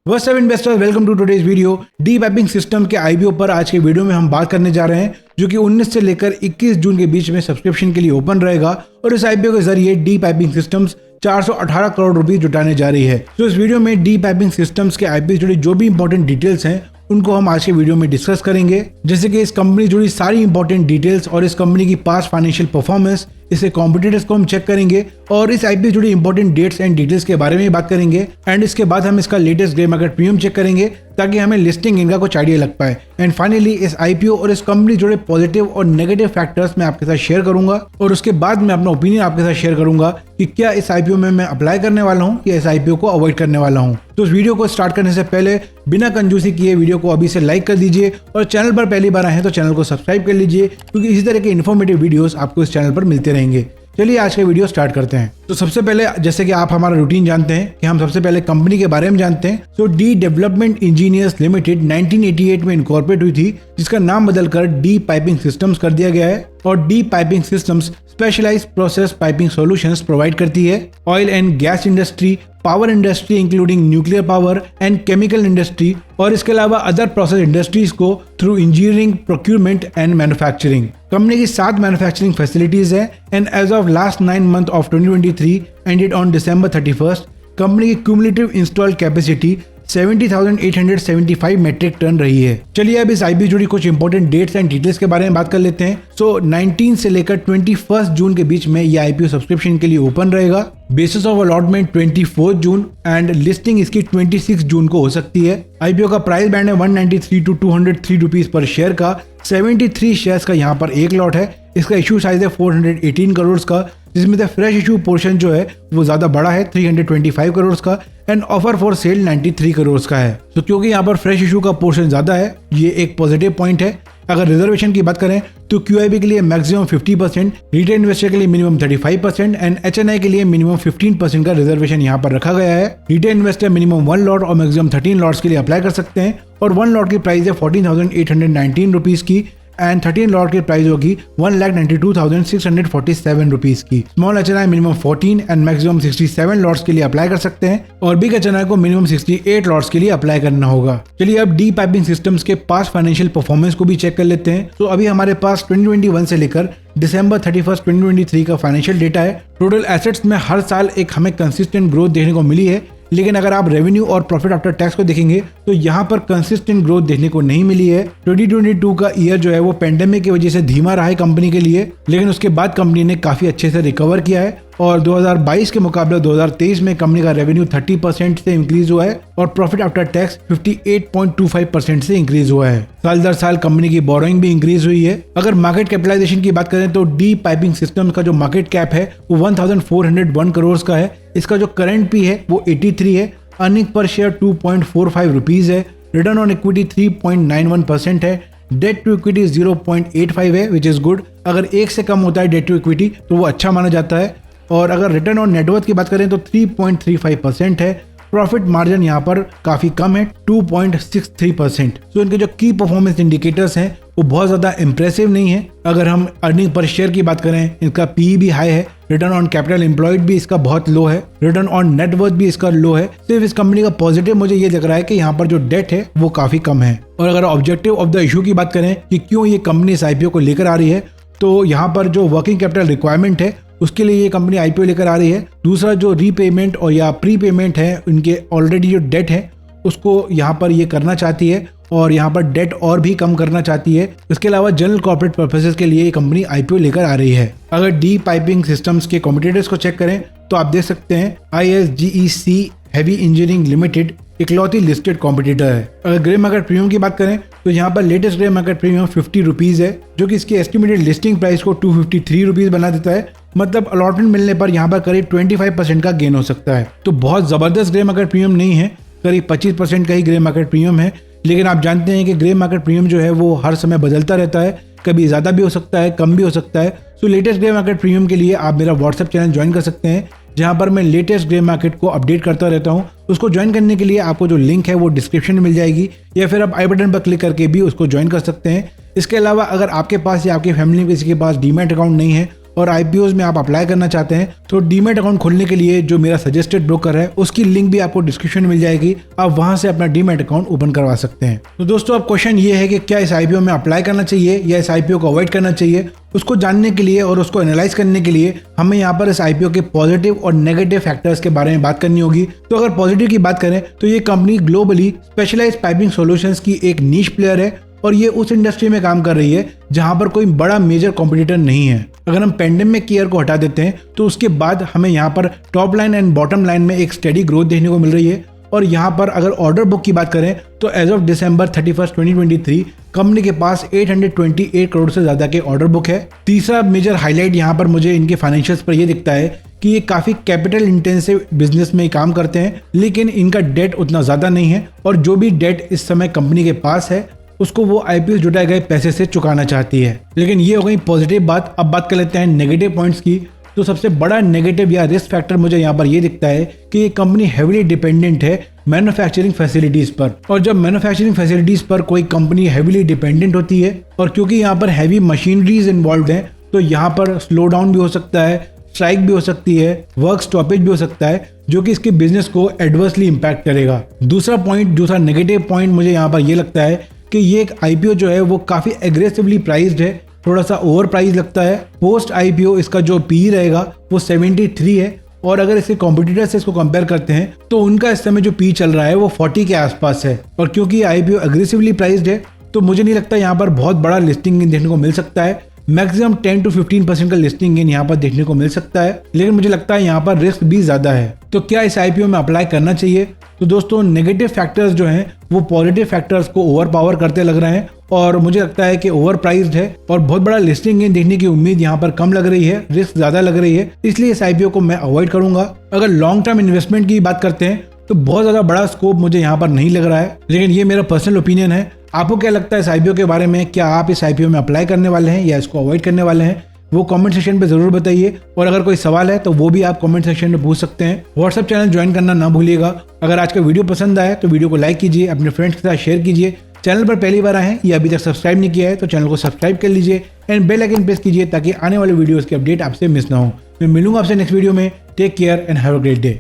What's up investors, welcome to today's video. D piping system के IPO पर आज के वीडियो में हम बात करने जा रहे हैं, जो कि 19 से लेकर 21 जून के बीच में सब्सक्रिप्शन के लिए ओपन रहेगा और इस आईपीओ के जरिए डी पाइपिंग सिस्टम्स 418 करोड़ रुपए जुटाने जा रही है। तो इस वीडियो में डी पाइपिंग सिस्टम्स के आईपीओ जुड़ी जो भी इंपॉर्टेंट डिटेल्स हैं उनको हम आज के वीडियो में डिस्कस करेंगे, जैसे कि इस कंपनी जुड़ी सारी इंपॉर्टेंट डिटेल्स और इस कंपनी की पास्ट फाइनेंशियल परफॉर्मेंस, इसके कॉम्पिटिटर्स को हम चेक करेंगे और इस आईपीओ जुड़ी इंपॉर्टेंट डेट्स एंड डिटेल्स के बारे में बात करेंगे। एंड इसके बाद हम इसका latest grey market premium check करेंगे ताकि हमें लिस्टिंग इनका कुछ आइडिया लग पाए। एंड फाइनली इस आईपीओ और इस कंपनी जुड़े पॉजिटिव और नेगेटिव फैक्टर्स मैं आपके साथ शेयर करूंगा और उसके बाद मैं अपना ओपिनियन आपके साथ शेयर करूंगा कि क्या इस आईपीओ में मैं अप्लाई करने वाला हूं या इस आईपीओ को अवॉइड करने वाला हूं। तो इस वीडियो को स्टार्ट करने से पहले बिना कंजूसी किए वीडियो को अभी से लाइक कर दीजिए और चैनल पर पहली बार आए हैं तो चैनल को सब्सक्राइब कर लीजिए, क्योंकि इसी तरह के इन्फॉर्मेटिव वीडियोस आपको इस चैनल पर मिलते रहेंगे। चलिए आज का वीडियो स्टार्ट करते हैं। तो सबसे पहले, जैसे कि आप हमारा रूटीन जानते हैं कि हम सबसे पहले कंपनी के बारे में जानते हैं। तो डी डेवलपमेंट इंजीनियर्स लिमिटेड 1988 में इनकॉर्पोरेट हुई थी, जिसका नाम बदलकर डी पाइपिंग सिस्टम्स कर दिया गया है। और DEE piping systems specialised process piping solutions provide करती है oil and gas industry, power industry including nuclear power and chemical industry और इसके अलावा अदर प्रोसेस इंडस्ट्रीज को through engineering, procurement and manufacturing. Company की 7 मैन्युफैक्चरिंग फैसिलिटीज है and as of last 9 month of 2023 ended on December 31, कंपनी की cumulative installed capacity 70,875 metric ton रही है। चलिए अब इस आईपीओ जुड़ी कुछ इंपॉर्टेंट डेट्स एंड डिटेल्स के बारे में बात कर लेते हैं। 19 से लेकर 21 जून के बीच में ये आईपीओ सब्सक्रिप्शन के लिए ओपन रहेगा। Basis of allotment 24 June and listing इसकी 26 जून को हो सकती है। आईपीओ का प्राइस बैंड है 193 to 203 रुपीज पर शेयर का। 73 शेयर्स का यहाँ पर एक लॉट है। इसका इशू साइज है 418 करोड़ का, जिसमें से फ्रेश इशू पोर्शन जो है वो ज्यादा बड़ा है 325 करोड़ का and offer for sale 93 crore का है। तो क्योंकि यहाँ पर फ्रेश इशू का पोर्शन ज्यादा है, ये एक पॉजिटिव पॉइंट है। अगर रिजर्वेशन की बात करें तो क्यूआईबी के लिए मैक्सिमम 50%, रिटेल इन्वेस्टर के लिए मिनिमम 35% एंड एचएनआई के लिए मिनिमम 15% का रिजर्वेशन यहाँ पर रखा गया है। रिटेल इन्वेस्टर मिनिमम 1 लॉट और मैक्सिमम 13 लॉट्स के लिए अप्लाई कर सकते हैं और 1 लॉट की प्राइस है 14,819 रुपीज की एंड 13 लॉट की प्राइस होगी 1,92,647 रुपीज की। Small HNI minimum 14 and maximum 67 lots के लिए अप्लाई कर सकते हैं और बिग एचएनआई को मिनिमम 68 लॉट्स के लिए अप्लाई करना होगा। चलिए अब डी पाइपिंग सिस्टम्स के पास्ट फाइनेंशियल परफॉर्मेंस को भी चेक कर लेते हैं। तो अभी हमारे पास 2021 से लेकर December 31, 2023 का फाइनेंशियल डेटा है। टोटल एसेट्स में हर साल एक हमें कंसिस्टेंट ग्रोथ देखने को मिली है, लेकिन अगर आप रेवेन्यू और प्रॉफिट आफ्टर टैक्स को देखेंगे तो यहाँ पर कंसिस्टेंट ग्रोथ देखने को नहीं मिली है। 2022 का ईयर जो है वो पेंडेमिक की वजह से धीमा रहा है कंपनी के लिए, लेकिन उसके बाद कंपनी ने काफी अच्छे से रिकवर किया है और 2022 के मुकाबले 2023 में कंपनी का रेवेन्यू 30% से इंक्रीज हुआ है और प्रॉफिट आफ्टर टैक्स 58.25% से इंक्रीज हुआ है। साल दर साल कंपनी की बोरोइंग भी इंक्रीज हुई है। अगर मार्केट कैपिटलाइजेशन की बात करें तो डी पाइपिंग सिस्टम का जो मार्केट कैप है वो 1401 करोड़ का है। इसका जो करंट पी है वो 83 है। अर्निंग पर शेयर 2.45 रुपीज है। रिटर्न ऑन इक्विटी 3.91% है। डेट टू इक्विटी 0.85 है, विच इज गुड। अगर 1 से कम होता है डेट टू इक्विटी तो वो अच्छा माना जाता है। और अगर रिटर्न ऑन नेटवर्थ की बात करें तो 3.35% है। प्रॉफिट मार्जिन यहाँ पर काफी कम है 2.63%। तो इनके जो की परफॉर्मेंस इंडिकेटर्स हैं वो बहुत ज्यादा इंप्रेसिव नहीं है। अगर हम अर्निंग पर शेयर की बात करें, इनका पीई भी हाई है। रिटर्न ऑन कैपिटल एम्प्लॉयड भी इसका बहुत लो है। रिटर्न ऑन नेटवर्थ भी इसका लो है। सिर्फ इस कंपनी का पॉजिटिव मुझे ये लग रहा है कि यहाँ पर जो डेट है वो काफी कम है। और अगर ऑब्जेक्टिव ऑफ द इशू की बात करें कि क्यों ये कंपनी इस आईपीओ को लेकर आ रही है, तो यहाँ पर जो वर्किंग कैपिटल रिक्वायरमेंट है उसके लिए ये कंपनी आईपीओ लेकर आ रही है। दूसरा जो रीपेमेंट और या प्री पेमेंट है, इनके ऑलरेडी जो डेट है उसको यहाँ पर ये करना चाहती है और यहाँ पर डेट और भी कम करना चाहती है। इसके अलावा जनरल कॉर्पोरेट पर्पसेस के लिए ये कंपनी आईपीओ लेकर आ रही है। अगर डी पाइपिंग सिस्टम्स के कॉम्पिटिटर्स को चेक करें तो आप देख सकते हैं ISGEC हेवी इंजीनियरिंग लिमिटेड इकलौती लिस्टेड कॉम्पिटिटर है। अगर ग्रे मार्केट प्रीमियम की बात करें तो यहाँ पर latest grey market premium 50 rupees है, जो कि इसकी एस्टिमेटेड लिस्टिंग प्राइस को 253 रुपीज बना देता है। मतलब अलॉटमेंट मिलने पर यहाँ पर करीब 25% का गेन हो सकता है। तो बहुत जबरदस्त ग्रे मार्केट प्रीमियम नहीं है, करीब 25% का ही ग्रे मार्केट प्रीमियम है। लेकिन आप जानते हैं कि ग्रे मार्केट प्रीमियम जो है वो हर समय बदलता रहता है, कभी ज़्यादा भी हो सकता है, कम भी हो सकता है। सो लेटेस्ट ग्रे मार्केट प्रीमियम के लिए आप मेरा व्हाट्सएप चैनल ज्वाइन कर सकते हैं, जहां पर मैं लेटेस्ट ग्रे मार्केट को अपडेट करता रहता हूं। उसको ज्वाइन करने के लिए आपको जो लिंक है वो डिस्क्रिप्शन में मिल जाएगी, या फिर आप आई बटन पर क्लिक करके भी उसको ज्वाइन कर सकते हैं। इसके अलावा अगर आपके पास या आपकी फैमिली में किसी के पास डीमैट अकाउंट नहीं है और IPOs में आप अप्लाई करना चाहते हैं तो डीमैट अकाउंट खोलने के लिए जो मेरा सजेस्टेड ब्रोकर है उसकी लिंक भी आपको डिस्क्रिप्शन में मिल जाएगी, आप वहां से अपना डीमैट अकाउंट ओपन करवा सकते हैं। तो दोस्तों अब क्वेश्चन ये है कि क्या इस IPO में अप्लाई करना चाहिए या इस IPO को अवॉइड करना चाहिए, उसको जानने के लिए और उसको एनालाइज करने के लिए हमें यहाँ पर इस IPO के पॉजिटिव और नेगेटिव फैक्टर्स के बारे में बात करनी होगी। तो अगर पॉजिटिव की बात करें तो ये company globally specialised piping solutions की एक नीश प्लेयर है और ये उस इंडस्ट्री में काम कर रही है जहां पर कोई बड़ा मेजर कॉम्पिटिटर नहीं है। अगर हम पेंडेमिक ईयर को हटा देते हैं तो उसके बाद हमें यहाँ पर top line and bottom line में एक स्टेडी ग्रोथ देखने को मिल रही है। और यहाँ पर अगर ऑर्डर बुक की बात करें तो एज ऑफ December 31, 2023 कंपनी के पास 828 करोड़ से ज्यादा के ऑर्डर बुक है। तीसरा मेजर हाईलाइट यहाँ पर मुझे इनके फाइनेंशियल्स पर यह दिखता है कि ये काफी कैपिटल इंटेंसिव बिजनेस में काम करते हैं, लेकिन इनका डेट उतना ज्यादा नहीं है और जो भी डेट इस समय कंपनी के पास है उसको वो IPO जुटाए गए पैसे से चुकाना चाहती है। लेकिन ये हो गई पॉजिटिव बात। अब बात कर लेते हैं नेगेटिव पॉइंट्स की। तो सबसे बड़ा नेगेटिव या रिस्क फैक्टर मुझे यहाँ पर ये दिखता है कि ये कंपनी हेवीली डिपेंडेंट है मैन्युफैक्चरिंग फैसिलिटीज पर। और जब मैन्युफैक्चरिंग फैसिलिटीज पर कोई कंपनी हेवीली डिपेंडेंट होती है और क्योंकि यहाँ पर हैवी मशीनरीज इन्वॉल्व हैं तो यहाँ पर स्लो डाउन भी हो सकता है, स्ट्राइक भी हो सकती है, वर्क स्टॉपेज भी हो सकता है, जो कि इसके बिजनेस को एडवर्सली इंपैक्ट करेगा। दूसरा नेगेटिव पॉइंट मुझे यहाँ पर ये लगता है कि ये एक IPO जो है वो काफी एग्रेसिवली प्राइस्ड है, थोड़ा सा ओवर प्राइस लगता है। पोस्ट IPO इसका जो PE रहेगा वो 73 है और अगर इसके कॉम्पिटिटर से इसको कंपेयर करते हैं तो उनका इस समय जो PE चल रहा है वो 40 के आसपास है। और क्योंकि IPO एग्रेसिवली प्राइस्ड है तो मुझे नहीं लगता यहाँ पर बहुत बड़ा लिस्टिंग गेन देखने को मिल सकता है। मैक्सिमम 10 to 15% का लिस्टिंग गेन यहाँ पर देखने को मिल सकता है, लेकिन मुझे लगता है यहाँ पर रिस्क भी ज्यादा है। तो क्या इस IPO में अप्लाई करना चाहिए? तो दोस्तों नेगेटिव फैक्टर्स जो हैं वो पॉजिटिव फैक्टर्स को ओवर पावर करते लग रहे हैं और मुझे लगता है कि ओवर प्राइस्ड है और बहुत बड़ा लिस्टिंग गेन देखने की उम्मीद यहाँ पर कम लग रही है, रिस्क ज्यादा लग रही है, इसलिए इस IPO को मैं अवॉइड करूंगा। अगर लॉन्ग टर्म इन्वेस्टमेंट की बात करते हैं तो बहुत ज्यादा बड़ा स्कोप मुझे यहाँ पर नहीं लग रहा है, लेकिन ये मेरा पर्सनल ओपिनियन है। आपको क्या लगता है इस IPO के बारे में? क्या आप इस IPO में अप्लाई करने वाले हैं या इसको अवॉइड करने वाले हैं? वो कमेंट सेक्शन पे जरूर बताइए और अगर कोई सवाल है तो वो भी आप कमेंट सेक्शन में पूछ सकते हैं। व्हाट्सएप चैनल ज्वाइन करना ना भूलिएगा। अगर आज का वीडियो पसंद आए तो वीडियो को लाइक कीजिए, अपने फ्रेंड्स के साथ शेयर कीजिए। चैनल पर पहली बार आए हैं या अभी तक सब्सक्राइब नहीं किया है तो चैनल को सब्सक्राइब कर लीजिए एंड बेल आइकन प्रेस कीजिए ताकि आने वाले वीडियोस की अपडेट आपसे मिस ना हो। मैं मिलूंगा आपसे नेक्स्ट वीडियो में। Take care and have a great day.